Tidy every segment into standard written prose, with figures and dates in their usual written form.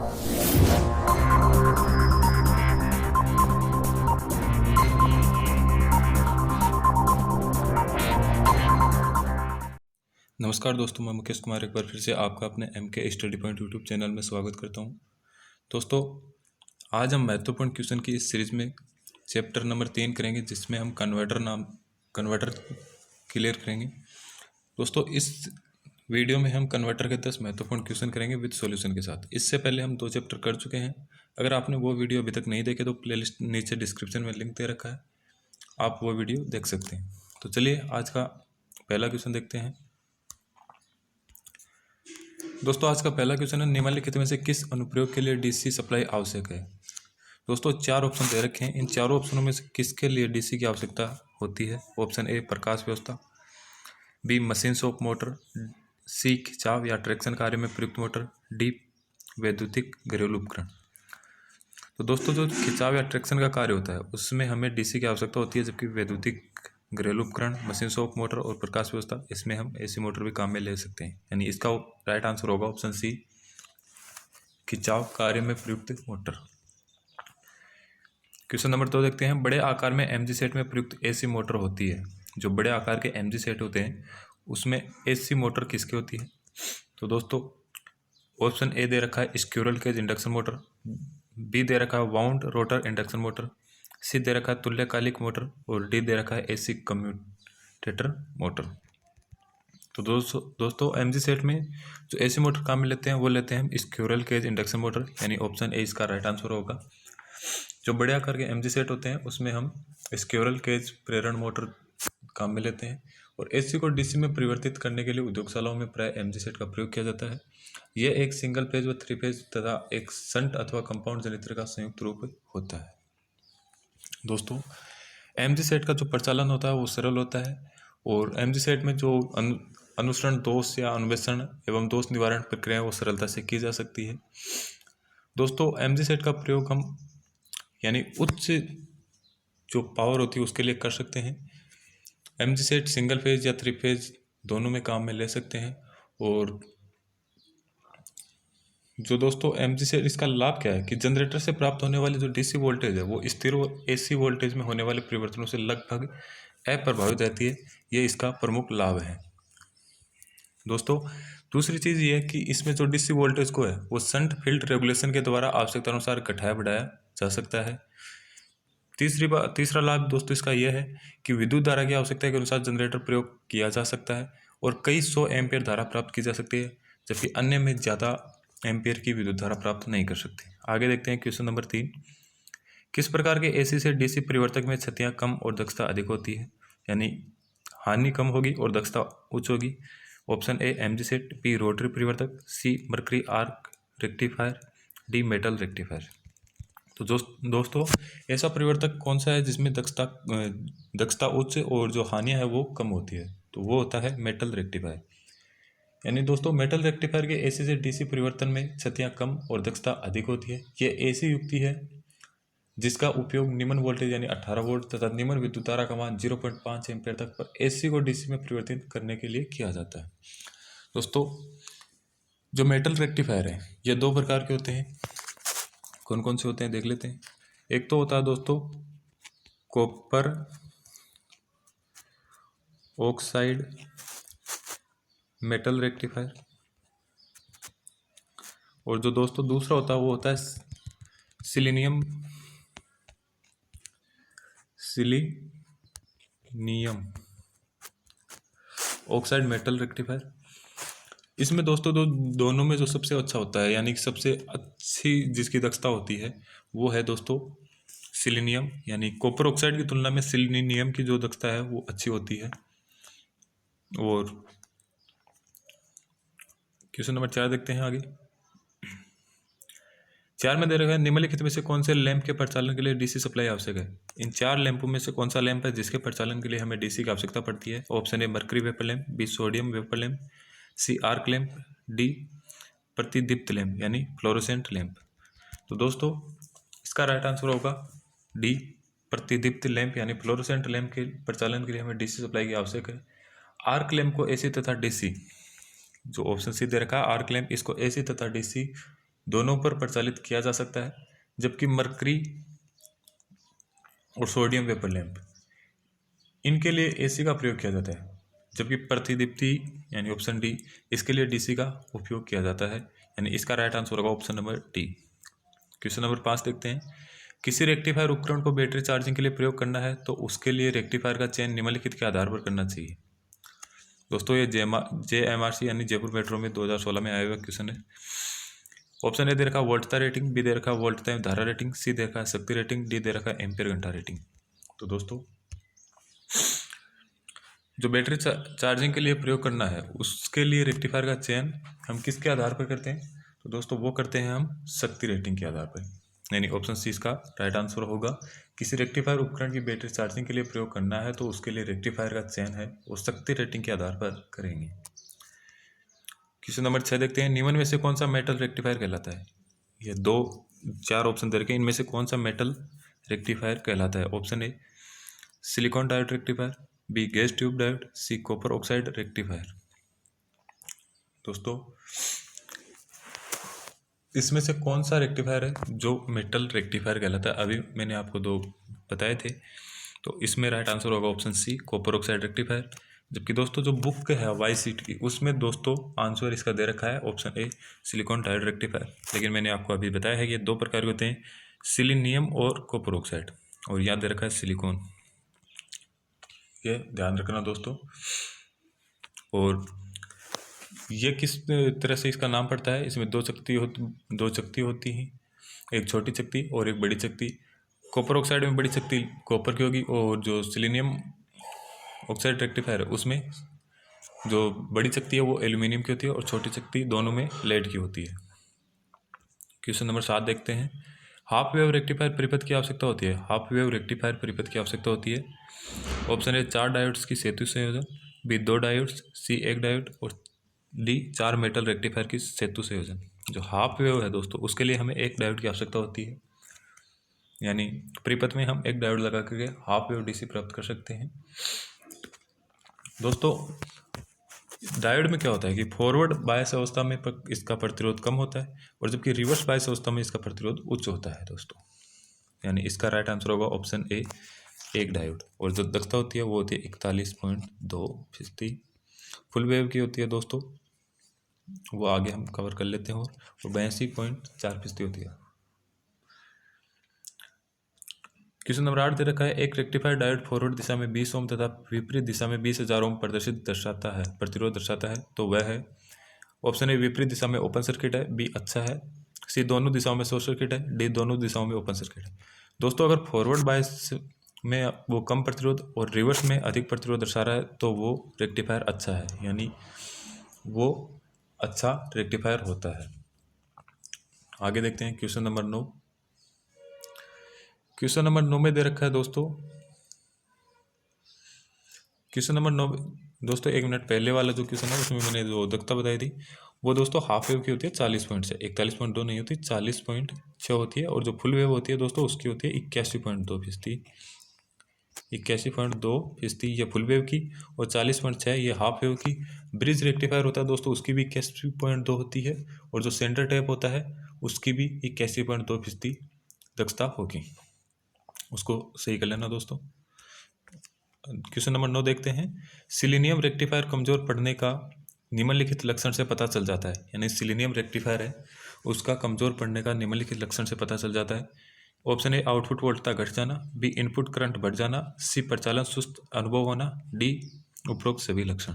नमस्कार दोस्तों, मैं मुकेश कुमार एक बार फिर से आपका अपने MK study point YouTube channel में स्वागत करता हूं। दोस्तों, आज हम महत्वपूर्ण क्वेश्चन की इस सीरीज में चैप्टर नंबर 3 करेंगे, जिसमें हम कन्वर्टर क्लियर करेंगे। दोस्तों, इस वीडियो में हम कन्वर्टर के 10 महत्वपूर्ण क्वेश्चन करेंगे विद सॉल्यूशन के साथ। इससे पहले हम 2 चैप्टर कर चुके हैं। अगर आपने वो वीडियो अभी तक नहीं देखे तो प्लेलिस्ट नीचे डिस्क्रिप्शन में लिंक दे रखा है, आप वो वीडियो देख सकते हैं। तो चलिए आज का पहला क्वेश्चन देखते हैं। दोस्तों, आज का पहला क्वेश्चन है, निम्नलिखित में से किस अनुप्रयोग के लिए डीसी सप्लाई आवश्यक है। दोस्तों, 4 ऑप्शन दे रखे हैं। इन चारों ऑप्शनों में से किसके लिए डीसी की आवश्यकता होती है। ऑप्शन ए प्रकाश व्यवस्था, बी मशीन शॉप मोटर, सी खिंचाव या ट्रैक्शन कार्य में प्रयुक्त मोटर, डी वैद्युतिक घरेलू उपकरण। तो दोस्तों, जो खिंचाव या ट्रैक्शन का कार्य होता है उसमें हमें डीसी की आवश्यकता होती है, जबकि वैद्युतिक घरेलू उपकरण, मशीन शॉप मोटर और प्रकाश व्यवस्था, इसमें हम एसी मोटर भी काम में ले सकते हैं। यानी इसका राइट आंसर होगा ऑप्शन सी, खिंचाव कार्य में प्रयुक्त मोटर। क्वेश्चन नंबर 2 देखते हैं। बड़े आकार में एमजी सेट में प्रयुक्त एसी मोटर होती है। जो बड़े आकार के एमजी सेट होते हैं उसमें एसी मोटर किसकी होती है। तो दोस्तों, ऑप्शन ए दे रखा है squirrel cage induction motor, B दे रखा है wound rotor induction motor, C दे रखा है तुल्यकालिक मोटर और डी दे रखा है एसी कम्यूटेटर मोटर। तो दोस्तों एमजी सेट में जो एसी मोटर काम में लेते हैं वो लेते हैं हम स्क्विरल केज इंडक्शन मोटर, यानी ऑप्शन ए इसका राइट आंसर होगा। जो बड़े आकार के एमजी सेट होते हैं उसमें हम स्क्विरल केज प्रेरण मोटर काम में लेते हैं, और एसी को डीसी में परिवर्तित करने के लिए उद्योगशालाओं में प्राय एमजी सेट का प्रयोग किया जाता है। यह एक सिंगल फेज व 3 फेज तथा एक शंट अथवा कंपाउंड जनरेटर का संयुक्त रूप होता है। दोस्तों, एमजी सेट का जो प्रचालन होता है वो सरल होता है, और एमजी सेट में जो अनुसरण दोष या अन्वेषण एवं दोष निवारण प्रक्रिया वो सरलता से की जा सकती है। दोस्तों, एमजी सेट का प्रयोग हम यानी उच्च जो पावर होती है उसके लिए कर सकते हैं। एमजी सेट सिंगल फेज या 3 फेज दोनों में काम में ले सकते हैं। और जो दोस्तों एमजी सेट, इसका लाभ क्या है कि जनरेटर से प्राप्त होने वाली जो डीसी वोल्टेज है वो स्थिर एसी वोल्टेज में होने वाले परिवर्तनों से लगभग अप्रभावित रहती है। ये इसका प्रमुख लाभ है। दोस्तों, दूसरी चीज़ ये है कि इसमें जो डीसी वोल्टेज को है वो शंट फील्ड रेगुलेशन के द्वारा आवश्यकता अनुसार घटाया बढ़ाया जा सकता है। तीसरा लाभ दोस्तों इसका यह है कि विद्युत धारा की आवश्यकता के अनुसार जनरेटर प्रयोग किया जा सकता है और कई 100 एम्पियर धारा प्राप्त की जा सकती है, जबकि अन्य में ज़्यादा एम्पियर की विद्युत धारा प्राप्त नहीं कर सकते। आगे देखते हैं क्वेश्चन नंबर 3। किस प्रकार के एसी से डीसी परिवर्तक में क्षतियाँ कम और दक्षता अधिक होती है, यानी हानि कम होगी और दक्षता उच्च होगी। Option A MG set, B rotary परिवर्तक, C mercury arc rectifier, D metal rectifier. तो दोस्तों ऐसा परिवर्तक कौन सा है जिसमें दक्षता उच्च और जो हानियाँ है वो कम होती है, तो वो होता है मेटल रेक्टिफायर। यानी दोस्तों मेटल रेक्टिफायर के एसी से डीसी परिवर्तन में क्षतियाँ कम और दक्षता अधिक होती है। ये ऐसी युक्ति है जिसका उपयोग निम्न वोल्टेज यानी 18 वोल्ट तथा निम्न विद्युत धारा का मान 0.5 एम्पियर तक पर एसी को डीसी में परिवर्तित करने के लिए किया जाता है। दोस्तों, जो मेटल रेक्टिफायर है ये 2 प्रकार के होते हैं। कौन कौन से होते हैं देख लेते हैं। एक तो होता है दोस्तों कॉपर ऑक्साइड मेटल रेक्टिफायर, और जो दोस्तों दूसरा होता है वो होता है सिलीनियम ऑक्साइड मेटल रेक्टिफायर। इसमें दोस्तों दोनों में जो सबसे अच्छा होता है, यानी कि सबसे अच्छी जिसकी दक्षता होती है वो है दोस्तों सिलीनियम, यानी कॉपर ऑक्साइड की तुलना में सिलीनियम की जो दक्षता है वो अच्छी होती है। और क्वेश्चन नंबर 4 देखते हैं आगे। 4 में दे रखा है, निम्नलिखित में से कौन से लैंप के प्रचालन के लिए डीसी सप्लाई आवश्यक है। इन 4 लैंपों में से कौन सा लैंप है जिसके प्रचालन के लिए हमें डीसी की आवश्यकता पड़ती है। Option A mercury vapour lamp, B sodium vapour lamp, C arc lamp, D प्रतिदीप्त लैंप यानी फ्लोरोसेंट लैंप। तो दोस्तों इसका राइट आंसर होगा डी प्रतिदीप्त लैंप, यानी फ्लोरोसेंट लैंप के प्रचालन के लिए हमें डीसी सप्लाई की आवश्यक है। आर्क लैंप को एसी तथा डीसी, जो ऑप्शन सी दे रखा है आर्क लैंप, इसको एसी तथा डीसी दोनों पर प्रचालित किया जा सकता है, जबकि मरकरी और सोडियम वेपर लैंप इनके लिए एसी का प्रयोग किया जाता है, जबकि प्रतिदीप्ति यानी ऑप्शन डी इसके लिए डीसी का उपयोग किया जाता है। यानी इसका राइट आंसर होगा option number D. Question number 5 देखते हैं। किसी रेक्टिफायर उपकरण को बैटरी चार्जिंग के लिए प्रयोग करना है तो उसके लिए रेक्टिफायर का चयन निम्नलिखित के आधार पर करना चाहिए। दोस्तों ये JMRC यानी जयपुर मेट्रो में 2016 में आया हुआ क्वेश्चन है। ऑप्शन ए दे रखा वोल्टता रेटिंग, बी दे रखा वोल्टता धारा रेटिंग, सी दे रखा शक्ति रेटिंग, डी दे रखा एम्पियर घंटा रेटिंग। तो दोस्तों जो बैटरी चार्जिंग के लिए प्रयोग करना है उसके लिए रेक्टिफायर का चयन हम किसके आधार पर करते हैं? तो दोस्तों वो करते हैं हम शक्ति रेटिंग के आधार पर। यानी ऑप्शन सी इसका राइट आंसर होगा। किसी रेक्टिफायर उपकरण की बैटरी चार्जिंग के लिए प्रयोग करना है तो उसके लिए रेक्टिफायर का चयन है वो शक्ति रेटिंग के आधार पर करेंगे। क्वेश्चन नंबर 6 देखते हैं। निम्न में से कौन सा मेटल रेक्टिफायर कहलाता है? ये 4 ऑप्शन दे रखे हैं, इनमें से कौन सा मेटल रेक्टिफायर कहलाता है? Option A silicon diode rectifier, B gas tube diode, C copper oxide rectifier. दोस्तों इसमें से कौन सा रेक्टिफायर है जो मेटल रेक्टिफायर कहलाता है? अभी मैंने आपको 2 बताए थे, तो इसमें राइट आंसर होगा option C copper oxide rectifier. जबकि दोस्तों जो बुक है वाई सीट की उसमें दोस्तों आंसर इसका दे रखा है option A silicon diode rectifier. लेकिन मैंने आपको अभी बताया है कि ये 2 प्रकार के होते हैं, सिलीनियम और कॉपर ऑक्साइड, और यहाँ दे रखा है सिलिकॉन। ये ध्यान रखना दोस्तों। और ये किस तरह से इसका नाम पड़ता है? इसमें 2 शक्ति होती हैं, एक छोटी शक्ति और एक बड़ी शक्ति। कॉपर ऑक्साइड में बड़ी शक्ति कॉपर की होगी, और जो सिलीनियम ऑक्साइड रेक्टिफायर है उसमें जो बड़ी शक्ति है वो एल्यूमिनियम की होती है और छोटी शक्ति दोनों में लेड की होती है। क्वेश्चन नंबर 7 देखते हैं। हाफ वेव रेक्टिफायर परिपथ की आवश्यकता होती है। हाफ वेव रेक्टिफायर परिपथ की आवश्यकता होती है। ऑप्शन ए 4 डायोड्स की सेतु संयोजन, बी 2 डायोड्स, सी 1 डायोड, और डी 4 मेटल रेक्टिफायर की सेतु संयोजन। जो हाफ वेव है दोस्तों उसके लिए हमें 1 डायोड की आवश्यकता होती है। यानी परिपथ में हम 1 डायोड लगा करके हाफ वेव डीसी प्राप्त कर सकते हैं। दोस्तों डायोड में क्या होता है कि फॉरवर्ड बायस अवस्था में इसका प्रतिरोध कम होता है, और जबकि रिवर्स बायस अवस्था में इसका प्रतिरोध उच्च होता है दोस्तों। यानी इसका राइट आंसर होगा ऑप्शन ए 1 डायोड। और जो दक्षता होती है वो होती है 41.2%। फुल वेव की होती है दोस्तों, वो आगे हम कवर कर लेते हैं, और 82.4% होती है। क्वेश्चन नंबर 8 दे रखा है। एक रेक्टिफायर डायोड फॉरवर्ड दिशा में 20 ओम तथा विपरीत दिशा में 20,000 ओम प्रतिरोध दर्शाता है, तो वह है। ऑप्शन ए विपरीत दिशा में ओपन सर्किट है, बी अच्छा है, सी दोनों दिशाओं में शॉर्ट सर्किट है, डी दोनों दिशाओं में ओपन सर्किट है। दोस्तों अगर फॉरवर्ड बायस में वो कम प्रतिरोध और रिवर्स में अधिक प्रतिरोध दर्शा रहा है तो वो रेक्टिफायर अच्छा है, यानी वो अच्छा रेक्टिफायर होता है। आगे देखते हैं क्वेश्चन नंबर 9। क्वेश्चन नंबर 9 में दे रखा है दोस्तों, क्वेश्चन नंबर 9 दोस्तों 1 मिनट पहले वाला जो क्वेश्चन है उसमें मैंने जो दक्षता बताई थी वो दोस्तों हाफ वेव की होती है 40.6, 41.2 नहीं होती, 40.6 होती है। और जो फुल वेव होती है दोस्तों उसकी होती है 81.2%। 81.2% ये फुल वेव की, और 40.6 ये हाफ वेव की। ब्रिज रेक्टिफायर होता है दोस्तों उसकी भी 81.2 होती है, और जो सेंटर टैप होता है उसकी भी 81.2% दक्षता होगी। उसको सही कर लेना दोस्तों। क्वेश्चन नंबर 9 देखते हैं। सिलीनियम रेक्टिफायर कमजोर पड़ने का निम्नलिखित लक्षण से पता चल जाता है। यानी सिलीनियम रेक्टिफायर है उसका कमजोर पड़ने का निम्नलिखित लक्षण से पता चल जाता है। ऑप्शन ए आउटपुट वोल्टता घट जाना, बी इनपुट करंट बढ़ जाना, सी प्रचालन सुस्त अनुभव होना, डी उपरोक्त सभी लक्षण।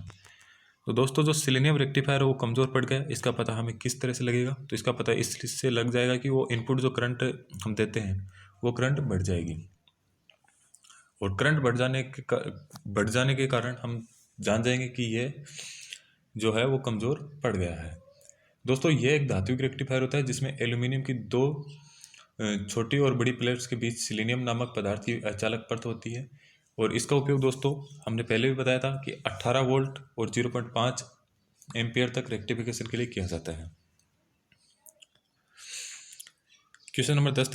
तो दोस्तों जो सिलीनियम रेक्टिफायर है वो कमजोर पड़ गया, इसका पता हमें किस तरह से लगेगा? तो इसका पता इससे लग जाएगा कि वो इनपुट जो करंट हम देते हैं वो करंट बढ़ जाएगी, और करंट बढ़ जाने के कारण हम जान जाएंगे कि ये जो है वो कमज़ोर पड़ गया है। दोस्तों ये एक धात्विक रेक्टिफायर होता है जिसमें एल्यूमिनियम की 2 छोटी और बड़ी प्लेट्स के बीच सिलीनियम नामक पदार्थ की अचालक परत होती है, और इसका उपयोग दोस्तों हमने पहले भी बताया था कि 18 वोल्ट और 0.5 एम्पियर तक रेक्टिफिकेशन के लिए किया जाता है। क्वेश्चन नंबर 10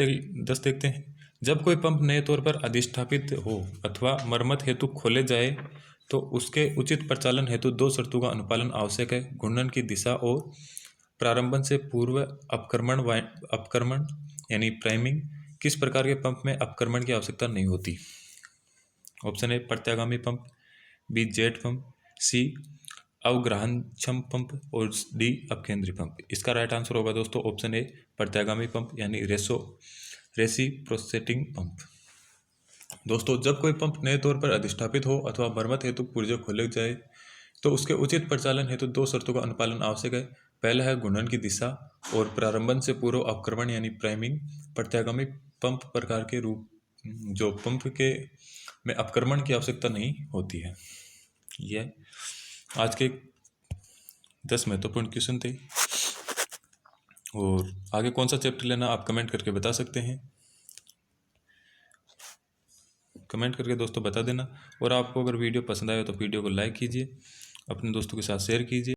देखते हैं। जब कोई पंप नए तौर पर अधिष्ठापित हो अथवा मरम्मत हेतु खोले जाए तो उसके उचित प्रचालन हेतु 2 शर्तों का अनुपालन आवश्यक है। घूर्णन की दिशा और प्रारंभन से पूर्व अपक्रमण यानी प्राइमिंग किस प्रकार के पंप में अपक्रमण की आवश्यकता नहीं होती? ऑप्शन ए प्रत्यागामी pump, B jet pump, C अवग्रहणक्षम पंप और डी अपकेंद्री पंप। इसका राइट आंसर होगा दोस्तों ऑप्शन ए प्रत्यागामी पंप यानी रेसिप्रोकेटिंग पंप। दोस्तों जब कोई पंप नए तौर पर अधिष्ठापित हो अथवा मरम्मत हेतु पुर्जे खोले जाए तो उसके उचित परिचालन हेतु दो शर्तों का अनुपालन आवश्यक है। पहला है घूर्णन की दिशा और प्रारंभन से पूर्व अपक्रमण यानी प्राइमिंग। प्रत्यागामी पंप प्रकार के रूप जो पंप के में अपक्रमण की आवश्यकता नहीं होती है। यह आज के 10 महत्वपूर्ण क्वेश्चन थे। और आगे कौन सा चैप्टर लेना आप कमेंट करके बता सकते हैं। कमेंट करके दोस्तों बता देना। और आपको अगर वीडियो पसंद आए तो वीडियो को लाइक कीजिए, अपने दोस्तों के साथ शेयर कीजिए।